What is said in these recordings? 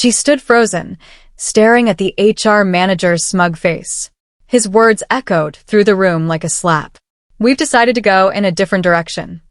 She stood frozen, staring at the HR manager's smug face. His words echoed through the room like a slap. "We've decided to go in a different direction."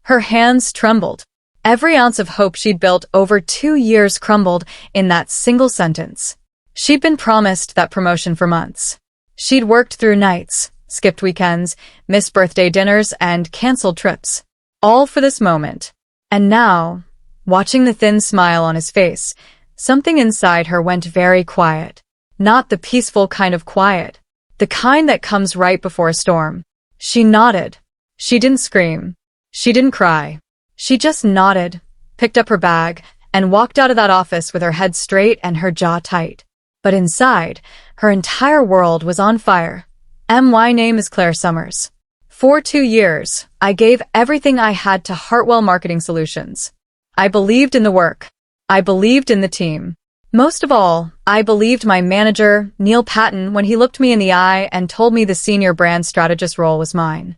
Her hands trembled. Every ounce of hope she'd built over 2 years crumbled in that single sentence. She'd been promised that promotion for months. She'd worked through nights, skipped weekends, missed birthday dinners, and canceled trips. All for this moment. And now, watching the thin smile on his face, something inside her went very quiet. Not the peaceful kind of quiet. The kind that comes right before a storm. She nodded. She didn't scream. She didn't cry. She just nodded, picked up her bag, and walked out of that office with her head straight and her jaw tight. But inside, her entire world was on fire. My name is Claire Summers. For 2 years, I gave everything I had to Hartwell Marketing Solutions. I believed in the work. I believed in the team. Most of all, I believed my manager, Neil Patton, when he looked me in the eye and told me the senior brand strategist role was mine.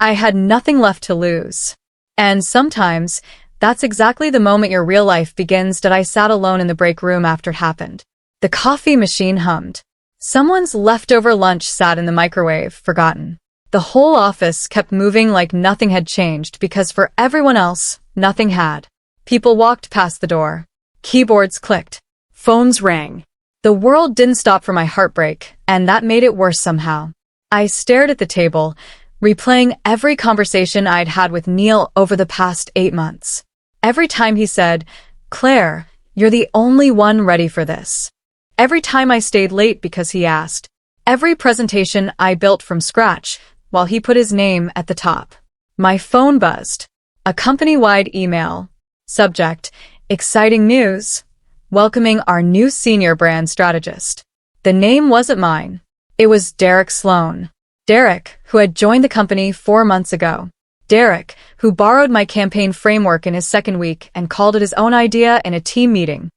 I had nothing left to lose. And sometimes, that's exactly the moment your real life begins. That I sat alone in the break room after it happened. The coffee machine hummed. Someone's leftover lunch sat in the microwave, forgotten. The whole office kept moving like nothing had changed because for everyone else, nothing had. People walked past the door. Keyboards clicked. Phones rang. The world didn't stop for my heartbreak, and that made it worse somehow. I stared at the table, replaying every conversation I'd had with Neil over the past 8 months. Every time he said, "Claire, you're the only one ready for this." Every time I stayed late because he asked. Every presentation I built from scratch, while he put his name at the top. My phone buzzed. A company-wide email. Subject, exciting news. Welcoming our new senior brand strategist. The name wasn't mine. It was Derek Sloan. Derek, who had joined the company 4 months ago. Derek, who borrowed my campaign framework in his second week and called it his own idea in a team meeting.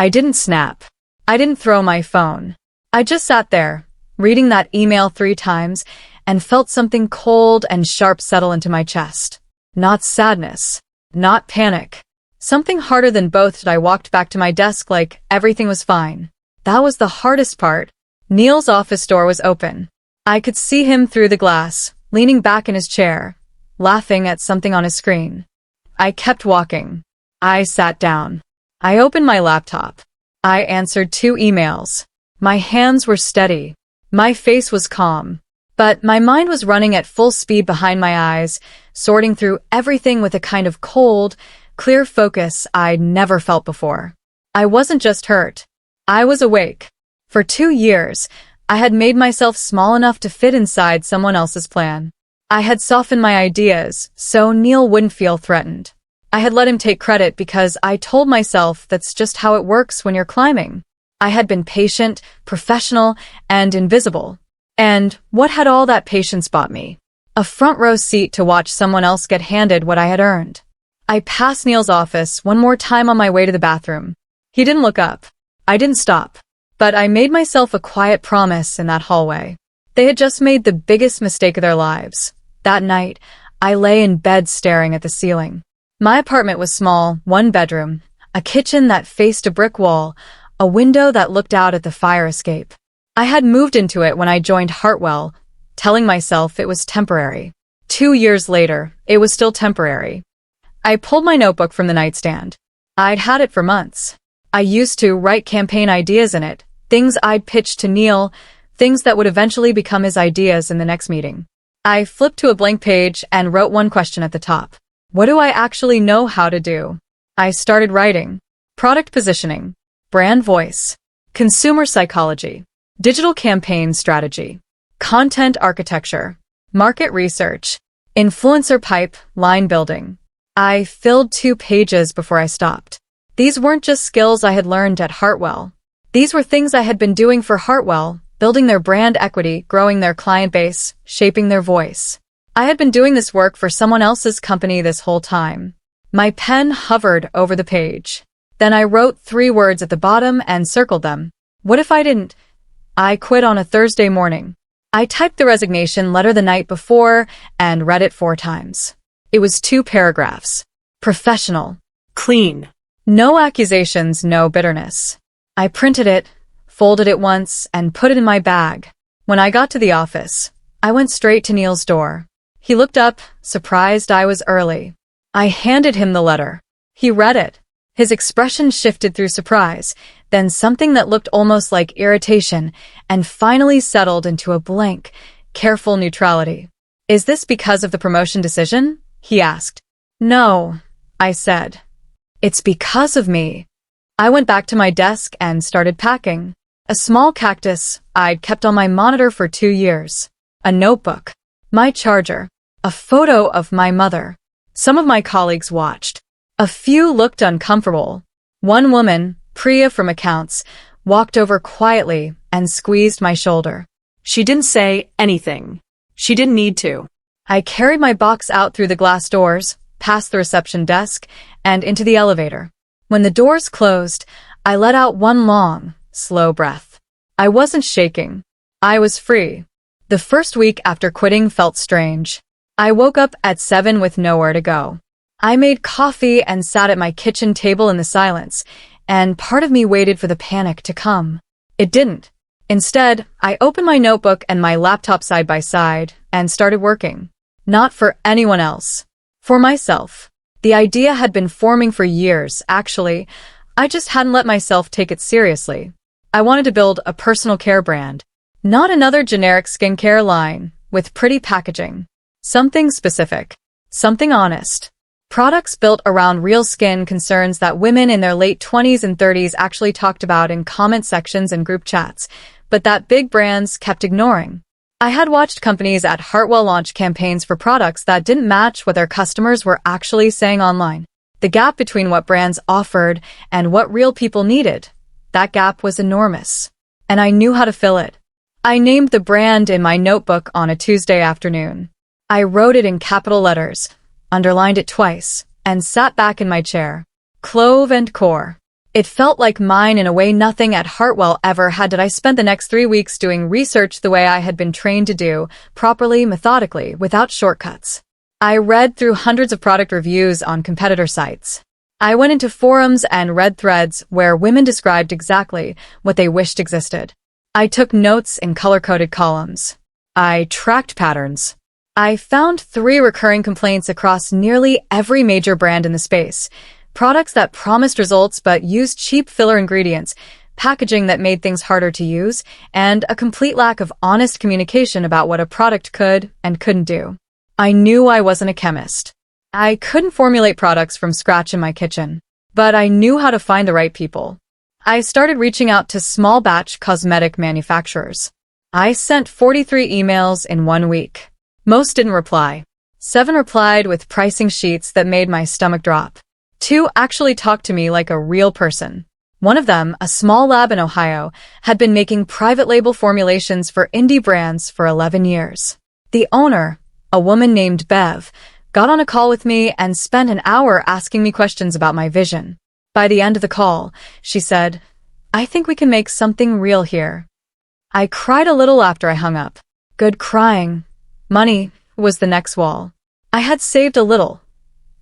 I didn't snap. I didn't throw my phone. I just sat there, reading that email 3 times, and felt something cold and sharp settle into my chest. Not sadness. Not panic. Something harder than both. I walked back to my desk like everything was fine. That was the hardest part. Neil's office door was open. I could see him through the glass, leaning back in his chair, laughing at something on his screen. I kept walking. I sat down. I opened my laptop. I answered 2 emails. My hands were steady. My face was calm. But my mind was running at full speed behind my eyes, sorting through everything with a kind of cold, clear focus I'd never felt before. I wasn't just hurt. I was awake. For 2 years, I had made myself small enough to fit inside someone else's plan. I had softened my ideas so Neil wouldn't feel threatened. I had let him take credit because I told myself that's just how it works when you're climbing. I had been patient, professional, and invisible. And what had all that patience bought me? A front row seat to watch someone else get handed what I had earned. I passed Neil's office one more time on my way to the bathroom. He didn't look up. I didn't stop. But I made myself a quiet promise in that hallway. They had just made the biggest mistake of their lives. That night, I lay in bed staring at the ceiling. My apartment was small, 1 bedroom, a kitchen that faced a brick wall, a window that looked out at the fire escape. I had moved into it when I joined Hartwell, telling myself it was temporary. 2 years later, it was still temporary. I pulled my notebook from the nightstand. I'd had it for months. I used to write campaign ideas in it, things I'd pitched to Neil, things that would eventually become his ideas in the next meeting. I flipped to a blank page and wrote 1 question at the top. What do I actually know how to do? I started writing. Product positioning, brand voice, consumer psychology, digital campaign strategy, content architecture, market research, influencer pipeline building. I filled 2 pages before I stopped. These weren't just skills I had learned at Hartwell. These were things I had been doing for Hartwell, building their brand equity, growing their client base, shaping their voice. I had been doing this work for someone else's company this whole time. My pen hovered over the page. Then I wrote 3 words at the bottom and circled them. What if I didn't? I quit on a Thursday morning. I typed the resignation letter the night before and read it 4 times. It was 2 paragraphs. Professional. Clean. No accusations, no bitterness. I printed it, folded it once, and put it in my bag. When I got to the office, I went straight to Neil's door. He looked up, surprised I was early. I handed him the letter. He read it. His expression shifted through surprise, then something that looked almost like irritation, and finally settled into a blank, careful neutrality. "Is this because of the promotion decision?" he asked. "No," I said. "It's because of me." I went back to my desk and started packing. A small cactus I'd kept on my monitor for 2 years. A notebook. My charger. A photo of my mother. Some of my colleagues watched. A few looked uncomfortable. One woman, Priya from accounts, walked over quietly and squeezed my shoulder. She didn't say anything. She didn't need to. I carried my box out through the glass doors, past the reception desk, and into the elevator. When the doors closed, I let out one long, slow breath. I wasn't shaking. I was free. The first week after quitting felt strange. I woke up at 7 with nowhere to go. I made coffee and sat at my kitchen table in the silence, and part of me waited for the panic to come. It didn't. Instead, I opened my notebook and my laptop side by side and started working. Not for anyone else. For myself. The idea had been forming for years, actually. I just hadn't let myself take it seriously. I wanted to build a personal care brand. Not another generic skincare line, with pretty packaging. Something specific. Something honest. Products built around real skin concerns that women in their late 20s and 30s actually talked about in comment sections and group chats, but that big brands kept ignoring. I had watched companies at Hartwell launch campaigns for products that didn't match what their customers were actually saying online. The gap between what brands offered and what real people needed, that gap was enormous. And I knew how to fill it. I named the brand in my notebook on a Tuesday afternoon. I wrote it in capital letters, underlined it twice, and sat back in my chair. Clove and Core. It felt like mine in a way nothing at Hartwell ever had. I spent the next 3 weeks doing research the way I had been trained to do, properly, methodically, without shortcuts. I read through hundreds of product reviews on competitor sites. I went into forums and read threads where women described exactly what they wished existed. I took notes in color-coded columns. I tracked patterns. I found 3 recurring complaints across nearly every major brand in the space. Products that promised results but used cheap filler ingredients, packaging that made things harder to use, and a complete lack of honest communication about what a product could and couldn't do. I knew I wasn't a chemist. I couldn't formulate products from scratch in my kitchen, but I knew how to find the right people. I started reaching out to small-batch cosmetic manufacturers. I sent 43 emails in 1 week. Most didn't reply. 7 replied with pricing sheets that made my stomach drop. 2 actually talked to me like a real person. One of them, a small lab in Ohio, had been making private label formulations for indie brands for 11 years. The owner, a woman named Bev, got on a call with me and spent an hour asking me questions about my vision. By the end of the call, she said, "I think we can make something real here." I cried a little after I hung up. Good crying. Money was the next wall. I had saved a little.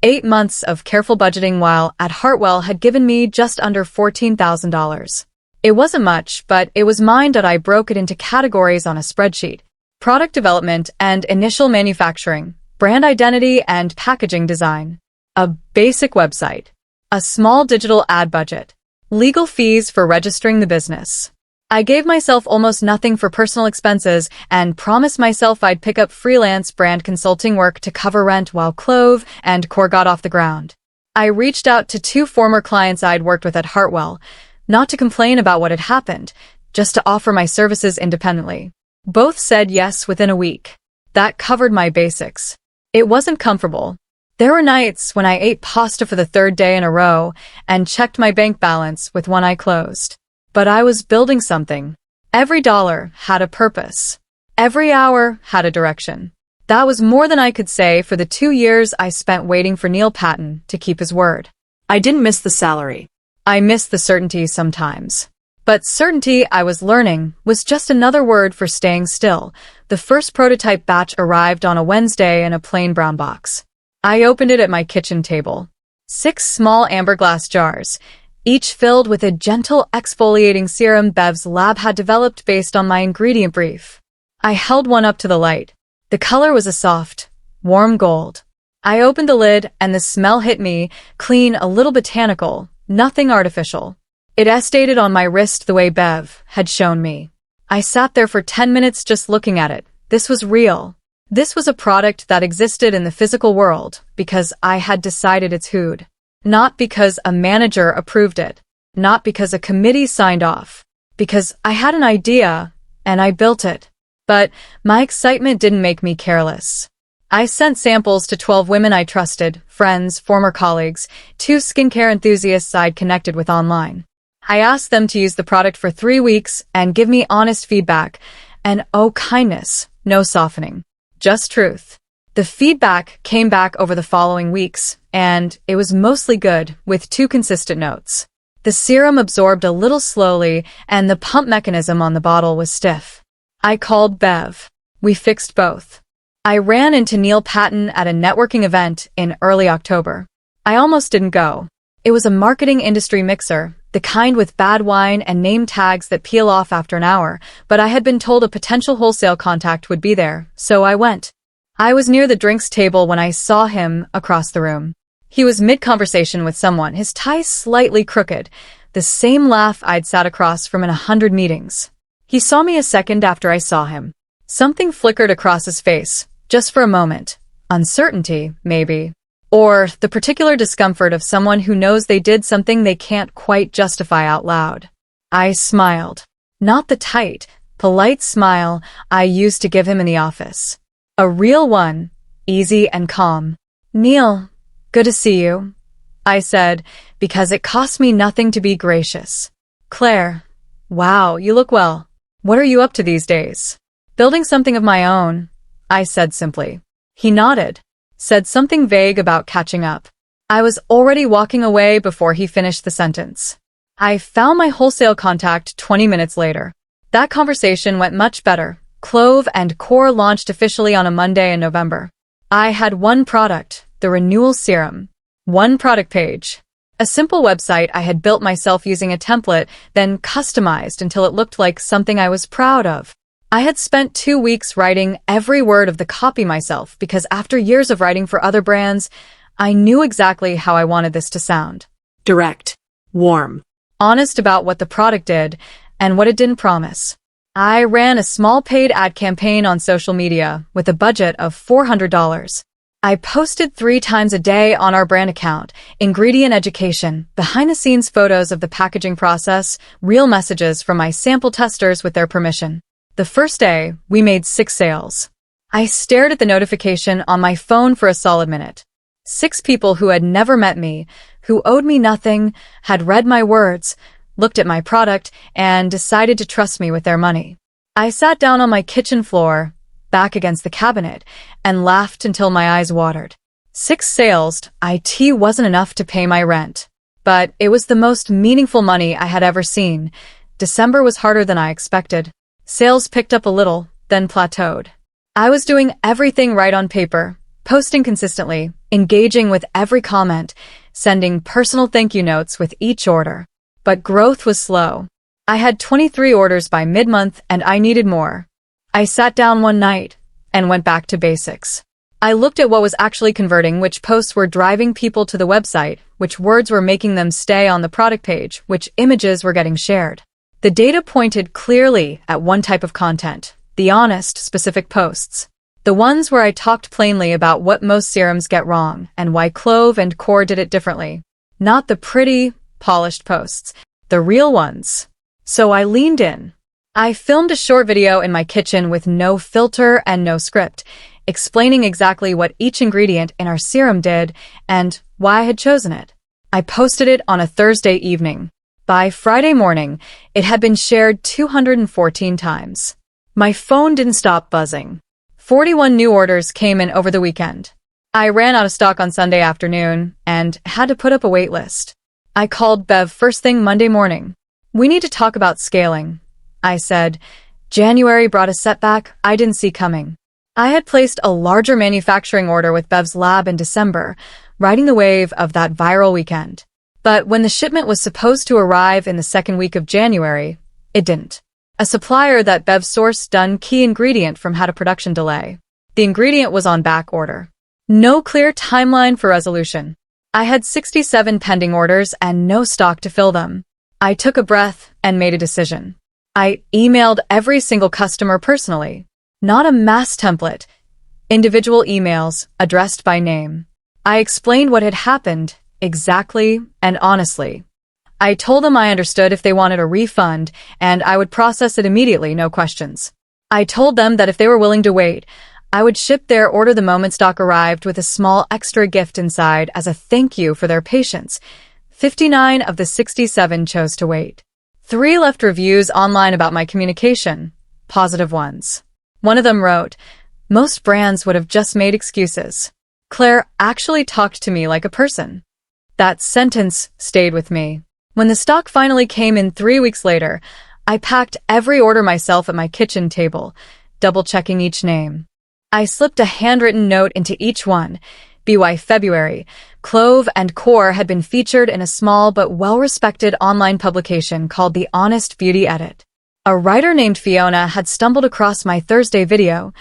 8 months of careful budgeting while at Hartwell had given me just under $14,000. It wasn't much, but it was mine. I broke it into categories on a spreadsheet: product development and initial manufacturing, brand identity and packaging design, a basic website, a small digital ad budget, legal fees for registering the business. I gave myself almost nothing for personal expenses and promised myself I'd pick up freelance brand consulting work to cover rent while Clove and Core got off the ground. I reached out to 2 former clients I'd worked with at Hartwell, not to complain about what had happened, just to offer my services independently. Both said yes within a week. That covered my basics. It wasn't comfortable. There were nights when I ate pasta for the 3rd day in a row and checked my bank balance with one eye closed. But I was building something. Every dollar had a purpose. Every hour had a direction. That was more than I could say for the 2 years I spent waiting for Neil Patton to keep his word. I didn't miss the salary. I missed the certainty sometimes. But certainty, I was learning, was just another word for staying still. The first prototype batch arrived on a Wednesday in a plain brown box. I opened it at my kitchen table. 6 small amber glass jars, each filled with a gentle exfoliating serum Bev's lab had developed based on my ingredient brief. I held one up to the light. The color was a soft, warm gold. I opened the lid and the smell hit me, clean, a little botanical, nothing artificial. It estated on my wrist the way Bev had shown me. I sat there for 10 minutes just looking at it. This was real. This was a product that existed in the physical world because I had decided its who'd. Not because a manager approved it. Not because a committee signed off. Because I had an idea and I built it. But my excitement didn't make me careless. I sent samples to 12 women I trusted, friends, former colleagues, 2 skincare enthusiasts I'd connected with online. I asked them to use the product for 3 weeks and give me honest feedback. And oh, kindness, no softening. Just truth. The feedback came back over the following weeks, and it was mostly good, with 2 consistent notes. The serum absorbed a little slowly, and the pump mechanism on the bottle was stiff. I called Bev. We fixed both. I ran into Neil Patton at a networking event in early October. I almost didn't go. It was a marketing industry mixer, the kind with bad wine and name tags that peel off after an hour, but I had been told a potential wholesale contact would be there, so I went. I was near the drinks table when I saw him across the room. He was mid-conversation with someone, his tie slightly crooked, the same laugh I'd sat across from in 100 meetings. He saw me a second after I saw him. Something flickered across his face, just for a moment. Uncertainty, maybe. Or the particular discomfort of someone who knows they did something they can't quite justify out loud. I smiled. Not the tight, polite smile I used to give him in the office. A real one, easy and calm. "Neil, good to see you," I said, because it cost me nothing to be gracious. "Claire, wow, you look well. What are you up to these days?" "Building something of my own," I said simply. He nodded, said something vague about catching up. I was already walking away before he finished the sentence. I found my wholesale contact 20 minutes later. That conversation went much better. Clove and Core launched officially on a Monday in November. I had one product, the renewal serum. One product page. A simple website I had built myself using a template, then customized until it looked like something I was proud of. I had spent 2 weeks writing every word of the copy myself because after years of writing for other brands, I knew exactly how I wanted this to sound. Direct. Warm. Honest about what the product did and what it didn't promise. I ran a small paid ad campaign on social media with a budget of $400. I posted 3 times a day on our brand account, ingredient education, behind-the-scenes photos of the packaging process, real messages from my sample testers with their permission. The first day, we made 6 sales. I stared at the notification on my phone for a solid minute. 6 people who had never met me, who owed me nothing, had read my words, looked at my product, and decided to trust me with their money. I sat down on my kitchen floor, back against the cabinet, and laughed until my eyes watered. 6 sales, IT wasn't enough to pay my rent. But it was the most meaningful money I had ever seen. December was harder than I expected. Sales picked up a little, then plateaued. I was doing everything right on paper, posting consistently, engaging with every comment, sending personal thank you notes with each order. But growth was slow. I had 23 orders by mid-month and I needed more. I sat down one night and went back to basics. I looked at what was actually converting, which posts were driving people to the website, which words were making them stay on the product page, which images were getting shared. The data pointed clearly at one type of content, the honest, specific posts. The ones where I talked plainly about what most serums get wrong and why Clove and Core did it differently. Not the pretty, polished posts, the real ones. So I leaned in. I filmed a short video in my kitchen with no filter and no script, explaining exactly what each ingredient in our serum did and why I had chosen it. I posted it on a Thursday evening. By Friday morning, it had been shared 214 times. My phone didn't stop buzzing. 41 new orders came in over the weekend. I ran out of stock on Sunday afternoon and had to put up a wait list. I called Bev first thing Monday morning. "We need to talk about scaling," I said. January brought a setback I didn't see coming. I had placed a larger manufacturing order with Bev's lab in December, riding the wave of that viral weekend. But when the shipment was supposed to arrive in the second week of January, it didn't. A supplier that Bev sourced done key ingredient from had a production delay. The ingredient was on back order. No clear timeline for resolution. I had 67 pending orders and no stock to fill them. I took a breath and made a decision. I emailed every single customer personally. Not a mass template. Individual emails, addressed by name. I explained what had happened, exactly and honestly. I told them I understood if they wanted a refund, and I would process it immediately, no questions. I told them that if they were willing to wait, I would ship their order the moment stock arrived with a small extra gift inside as a thank you for their patience. 59 of the 67 chose to wait. 3 left reviews online about my communication, positive ones. One of them wrote, "Most brands would have just made excuses. Claire actually talked to me like a person." That sentence stayed with me. When the stock finally came in 3 weeks later, I packed every order myself at my kitchen table, double-checking each name. I slipped a handwritten note into each one. BY February, Clove and Core had been featured in a small but well-respected online publication called The Honest Beauty Edit. A writer named Fiona had stumbled across my Thursday video,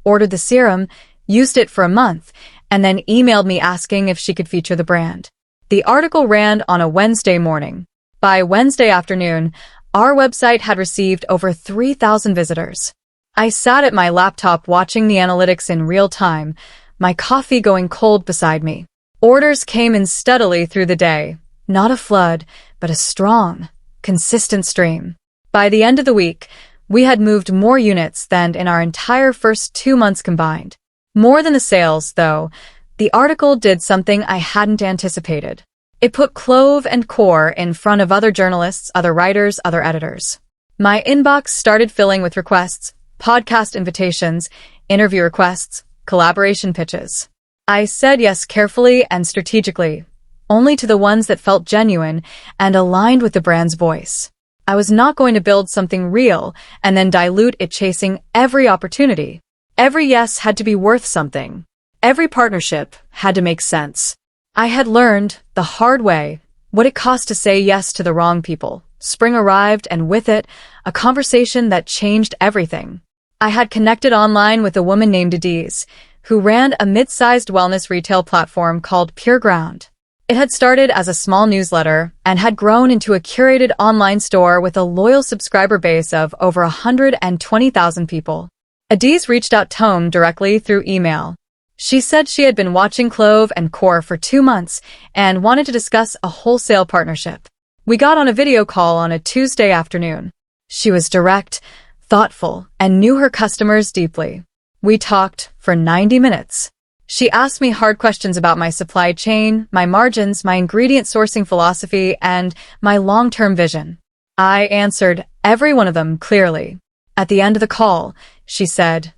ordered the serum, used it for a month, and then emailed me asking if she could feature the brand. The article ran on a Wednesday morning. By Wednesday afternoon, our website had received over 3,000 visitors. I sat at my laptop watching the analytics in real time, my coffee going cold beside me. Orders came in steadily through the day, not a flood, but a strong, consistent stream. By the end of the week, we had moved more units than in our entire first 2 months combined. More than the sales, though, the article did something I hadn't anticipated. It put Clove and Core in front of other journalists, other writers, other editors. My inbox started filling with requests, podcast invitations, interview requests, collaboration pitches. I said yes carefully and strategically, only to the ones that felt genuine and aligned with the brand's voice. I was not going to build something real and then dilute it chasing every opportunity. Every yes had to be worth something. Every partnership had to make sense. I had learned, the hard way, what it cost to say yes to the wrong people. Spring arrived, and with it, a conversation that changed everything. I had connected online with a woman named Adiz, who ran a mid-sized wellness retail platform called Pure Ground. It had started as a small newsletter and had grown into a curated online store with a loyal subscriber base of over 120,000 people. Adiz reached out to Tom directly through email. She said she had been watching Clove and Core for 2 months and wanted to discuss a wholesale partnership. We got on a video call on a Tuesday afternoon. She was direct, thoughtful, and knew her customers deeply. We talked for 90 minutes. She asked me hard questions about my supply chain, my margins, my ingredient sourcing philosophy, and my long-term vision. I answered every one of them clearly. At the end of the call, she said,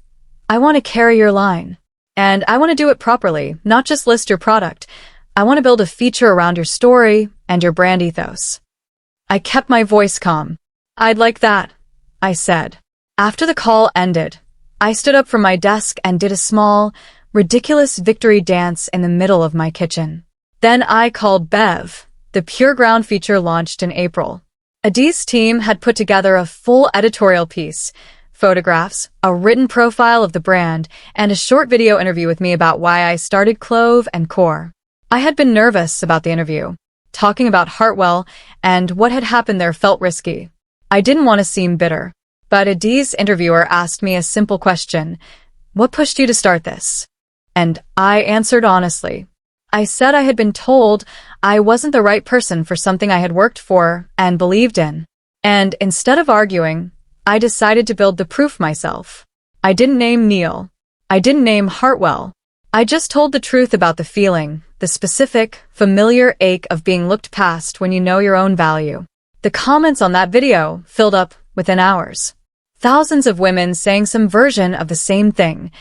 "I want to carry your line. And I want to do it properly, not just list your product. I want to build a feature around your story and your brand ethos." I kept my voice calm. "I'd like that," I said. After the call ended, I stood up from my desk and did a small, ridiculous victory dance in the middle of my kitchen. Then I called Bev. The Pure Ground feature launched in April. Adiz's team had put together a full editorial piece, photographs, a written profile of the brand, and a short video interview with me about why I started Clove and Core. I had been nervous about the interview. Talking about Hartwell and what had happened there felt risky. I didn't want to seem bitter. But Adiz's interviewer asked me a simple question: "What pushed you to start this?" And I answered honestly. I said I had been told I wasn't the right person for something I had worked for and believed in. And instead of arguing, I decided to build the proof myself. I didn't name Neil. I didn't name Hartwell. I just told the truth about the feeling, the specific, familiar ache of being looked past when you know your own value. The comments on that video filled up within hours. Thousands of women saying some version of the same thing.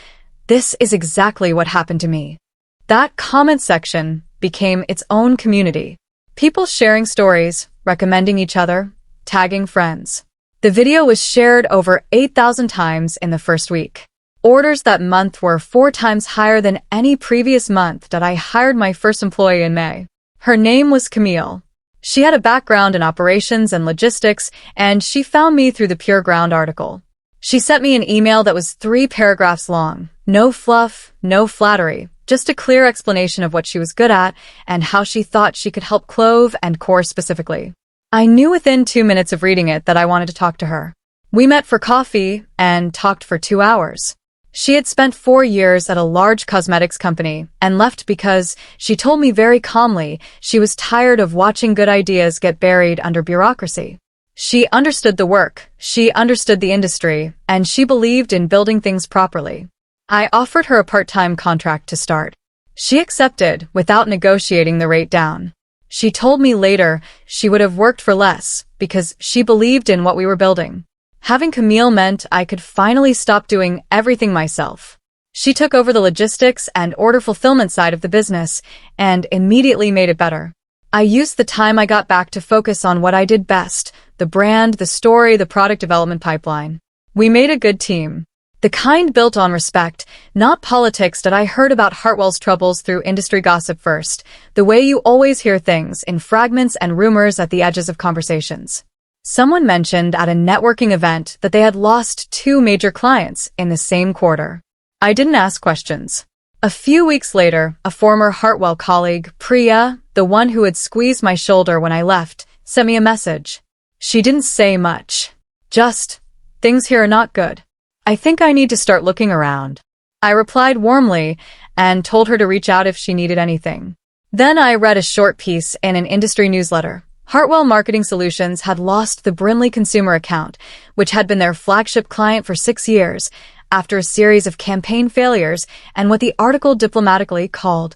This is exactly what happened to me. That comment section became its own community. People sharing stories, recommending each other, tagging friends. The video was shared over 8,000 times in the first week. Orders that month were 4 times higher than any previous month that I hired my first employee in May. Her name was Camille. She had a background in operations and logistics, and she found me through the Pure Ground article. She sent me an email that was 3 paragraphs long. No fluff, no flattery, just a clear explanation of what she was good at and how she thought she could help Clove and Core specifically. I knew within 2 minutes of reading it that I wanted to talk to her. We met for coffee and talked for 2 hours. She had spent 4 years at a large cosmetics company and left because, she told me very calmly, she was tired of watching good ideas get buried under bureaucracy. She understood the work, she understood the industry, and she believed in building things properly. I offered her a part-time contract to start. She accepted without negotiating the rate down. She told me later she would have worked for less because she believed in what we were building. Having Camille meant I could finally stop doing everything myself. She took over the logistics and order fulfillment side of the business and immediately made it better. I used the time I got back to focus on what I did best, the brand, the story, the product development pipeline. We made a good team. The kind built on respect, not politics that I heard about Hartwell's troubles through industry gossip first, the way you always hear things in fragments and rumors at the edges of conversations. Someone mentioned at a networking event that they had lost 2 major clients in the same quarter. I didn't ask questions. A few weeks later, a former Hartwell colleague, Priya, the one who had squeezed my shoulder when I left, sent me a message. She didn't say much. Just, things here are not good. I think I need to start looking around. I replied warmly and told her to reach out if she needed anything. Then I read a short piece in an industry newsletter. Hartwell Marketing Solutions had lost the Brinley consumer account, which had been their flagship client for 6 years, after a series of campaign failures and what the article diplomatically called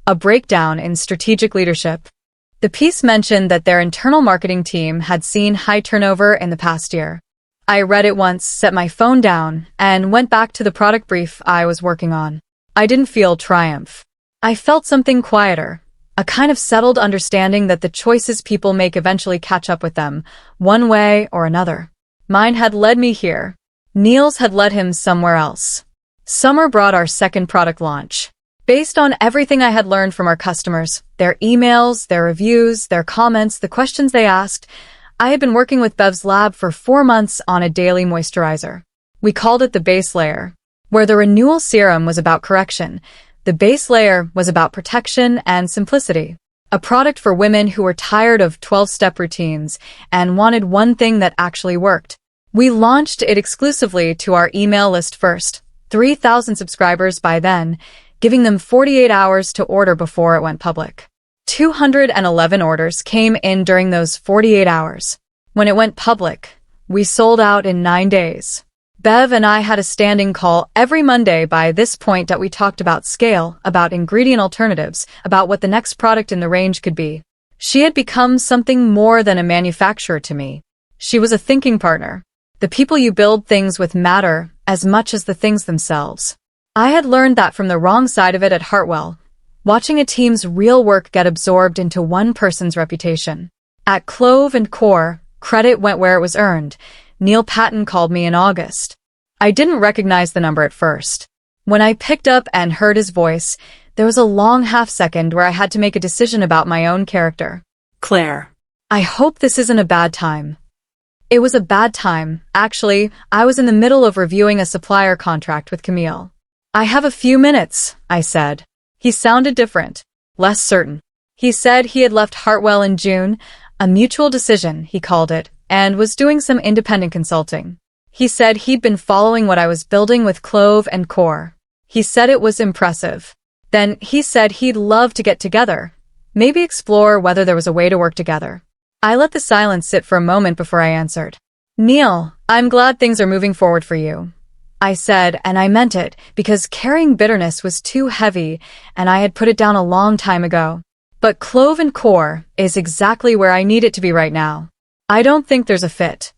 a breakdown in strategic leadership. The piece mentioned that their internal marketing team had seen high turnover in the past year. I read it once, set my phone down, and went back to the product brief I was working on. I didn't feel triumph. I felt something quieter. A kind of settled understanding that the choices people make eventually catch up with them, one way or another. Mine had led me here. Neil's had led him somewhere else. Summer brought our second product launch. Based on everything I had learned from our customers, their emails, their reviews, their comments, the questions they asked, I had been working with Bev's lab for 4 months on a daily moisturizer. We called it the base layer. Where the renewal serum was about correction, the base layer was about protection and simplicity. A product for women who were tired of 12-step routines and wanted one thing that actually worked. We launched it exclusively to our email list first, 3,000 subscribers by then, giving them 48 hours to order before it went public. 211 orders came in during those 48 hours. When it went public, we sold out in 9 days. Bev and I had a standing call every Monday by this point that we talked about scale, about ingredient alternatives, about what the next product in the range could be. She had become something more than a manufacturer to me. She was a thinking partner. The people you build things with matter as much as the things themselves. I had learned that from the wrong side of it at Hartwell, watching a team's real work get absorbed into one person's reputation. At Clove and Core, credit went where it was earned. Neil Patton called me in August. I didn't recognize the number at first. When I picked up and heard his voice, there was a long half-second where I had to make a decision about my own character. Claire. I hope this isn't a bad time. It was a bad time. Actually, I was in the middle of reviewing a supplier contract with Camille. I have a few minutes, I said. He sounded different, less certain. He said he had left Hartwell in June, a mutual decision, he called it, and was doing some independent consulting. He said he'd been following what I was building with Clove and Core. He said it was impressive. Then he said he'd love to get together, maybe explore whether there was a way to work together. I let the silence sit for a moment before I answered. Neil, I'm glad things are moving forward for you. I said, and I meant it, because carrying bitterness was too heavy, and I had put it down a long time ago. But Clove and Core is exactly where I need it to be right now. I don't think there's a fit.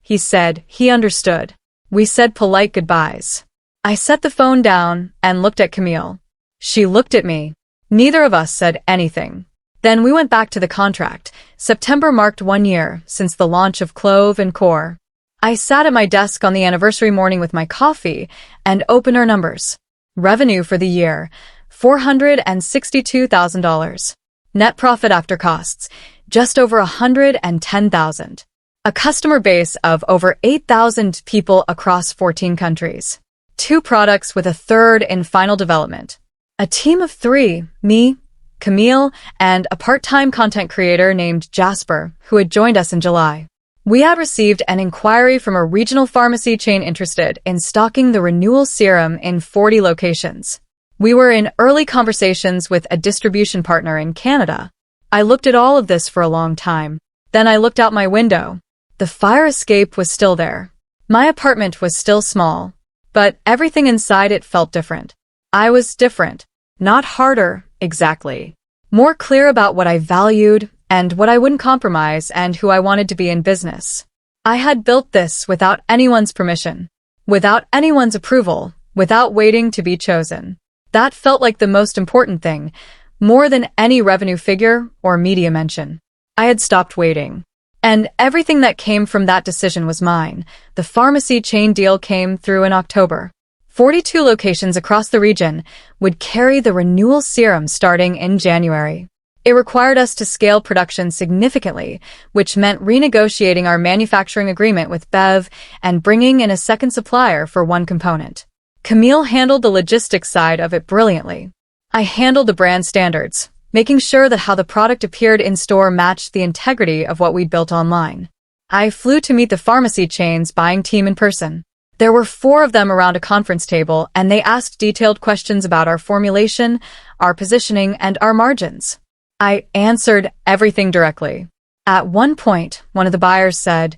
He said he understood. We said polite goodbyes. I set the phone down and looked at Camille. She looked at me. Neither of us said anything. Then we went back to the contract. September marked 1 year since the launch of Clove and Core. I sat at my desk on the anniversary morning with my coffee and opened our numbers. Revenue for the year, $462,000. Net profit after costs, just over $110,000. A customer base of over 8,000 people across 14 countries. 2 products with a third in final development. A team of 3, me, Camille, and a part-time content creator named Jasper, who had joined us in July. We had received an inquiry from a regional pharmacy chain interested in stocking the renewal serum in 40 locations. We were in early conversations with a distribution partner in Canada. I looked at all of this for a long time. Then I looked out my window. The fire escape was still there. My apartment was still small, but everything inside it felt different. I was different. Not harder, exactly. More clear about what I valued and what I wouldn't compromise and who I wanted to be in business. I had built this without anyone's permission, without anyone's approval, without waiting to be chosen. That felt like the most important thing, more than any revenue figure or media mention. I had stopped waiting. And everything that came from that decision was mine. The pharmacy chain deal came through in October. 42 locations across the region would carry the renewal serum starting in January. It required us to scale production significantly, which meant renegotiating our manufacturing agreement with Bev and bringing in a second supplier for one component. Camille handled the logistics side of it brilliantly. I handled the brand standards, making sure that how the product appeared in store matched the integrity of what we'd built online. I flew to meet the pharmacy chain's buying team in person. There were 4 of them around a conference table, and they asked detailed questions about our formulation, our positioning, and our margins. I answered everything directly. At one point, one of the buyers said,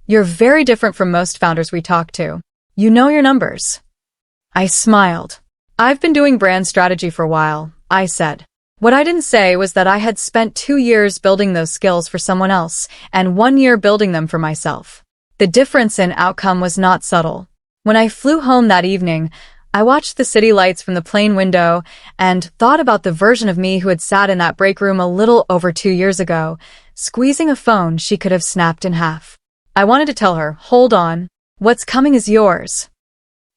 "You're very different from most founders we talk to. You know your numbers." I smiled. "I've been doing brand strategy for a while," I said. What I didn't say was that I had spent 2 years building those skills for someone else and 1 year building them for myself. The difference in outcome was not subtle. When I flew home that evening, I watched the city lights from the plane window and thought about the version of me who had sat in that break room a little over 2 years ago, squeezing a phone she could have snapped in half. I wanted to tell her, "Hold on. What's coming is yours."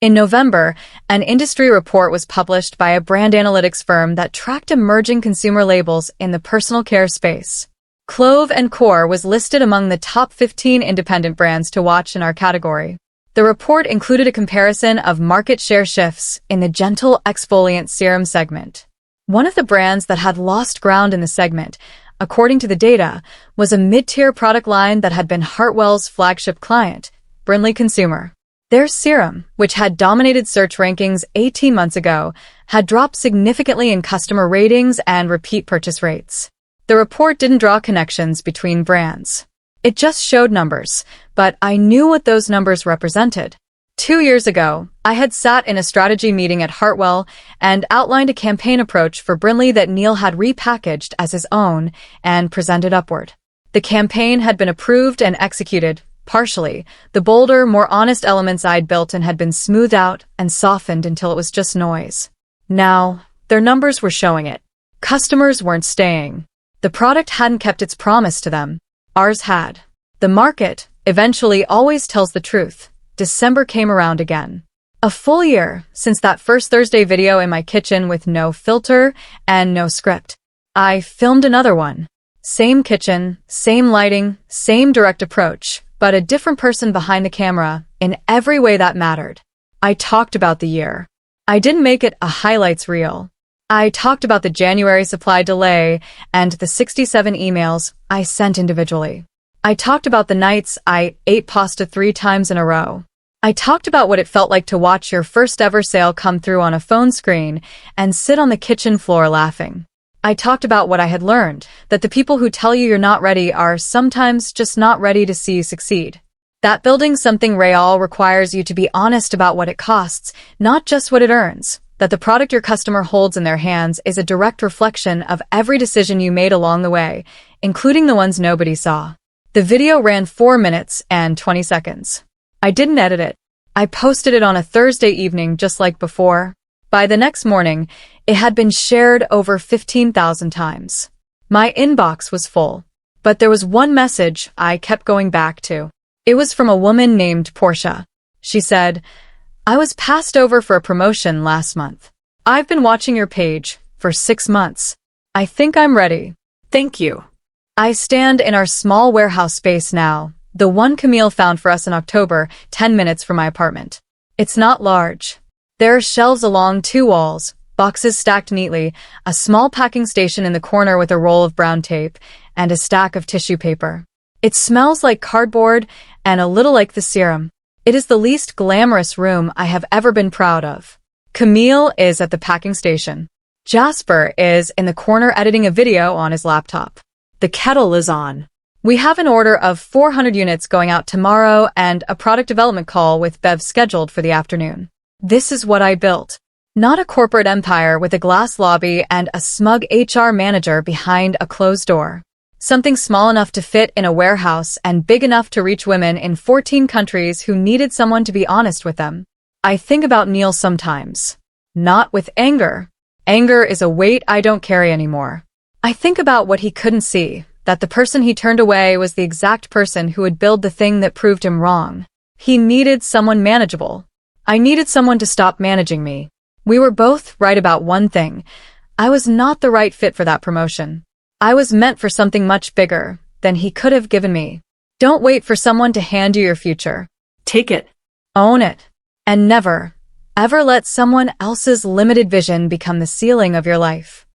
In November, an industry report was published by a brand analytics firm that tracked emerging consumer labels in the personal care space. Clove and Core was listed among the top 15 independent brands to watch in our category. The report included a comparison of market share shifts in the gentle exfoliant serum segment. One of the brands that had lost ground in the segment, according to the data, was a mid-tier product line that had been Hartwell's flagship client, Brinley Consumer. Their serum, which had dominated search rankings 18 months ago, had dropped significantly in customer ratings and repeat purchase rates. The report didn't draw connections between brands. It just showed numbers, but I knew what those numbers represented. 2 years ago, I had sat in a strategy meeting at Hartwell and outlined a campaign approach for Brinley that Neil had repackaged as his own and presented upward. The campaign had been approved and executed, partially. The bolder, more honest elements I'd built in had been smoothed out and softened until it was just noise. Now, their numbers were showing it. Customers weren't staying. The product hadn't kept its promise to them. Ours had. The market, eventually, always tells the truth. December came around again. A full year since that first Thursday video in my kitchen with no filter and no script. I filmed another one. Same kitchen, same lighting, same direct approach, but a different person behind the camera in every way that mattered. I talked about the year. I didn't make it a highlights reel. I talked about the January supply delay and the 67 emails I sent individually. I talked about the nights I ate pasta 3 times in a row. I talked about what it felt like to watch your first ever sale come through on a phone screen and sit on the kitchen floor laughing. I talked about what I had learned, that the people who tell you you're not ready are sometimes just not ready to see you succeed. That building something real requires you to be honest about what it costs, not just what it earns. That the product your customer holds in their hands is a direct reflection of every decision you made along the way, including the ones nobody saw. The video ran 4 minutes and 20 seconds. I didn't edit it. I posted it on a Thursday evening just like before. By the next morning, it had been shared over 15,000 times. My inbox was full. But there was one message I kept going back to. It was from a woman named Portia. She said, "I was passed over for a promotion last month. I've been watching your page for 6 months. I think I'm ready." Thank you. I stand in our small warehouse space now, the one Camille found for us in October, 10 minutes from my apartment. It's not large. There are shelves along 2 walls, boxes stacked neatly, a small packing station in the corner with a roll of brown tape, and a stack of tissue paper. It smells like cardboard and a little like the serum. It is the least glamorous room I have ever been proud of. Camille is at the packing station. Jasper is in the corner editing a video on his laptop. The kettle is on. We have an order of 400 units going out tomorrow and a product development call with Bev scheduled for the afternoon. This is what I built. Not a corporate empire with a glass lobby and a smug HR manager behind a closed door. Something small enough to fit in a warehouse and big enough to reach women in 14 countries who needed someone to be honest with them. I think about Neil sometimes. Not with anger. Anger is a weight I don't carry anymore. I think about what he couldn't see, that the person he turned away was the exact person who would build the thing that proved him wrong. He needed someone manageable. I needed someone to stop managing me. We were both right about one thing. I was not the right fit for that promotion. I was meant for something much bigger than he could have given me. Don't wait for someone to hand you your future. Take it. Own it. And never, ever let someone else's limited vision become the ceiling of your life.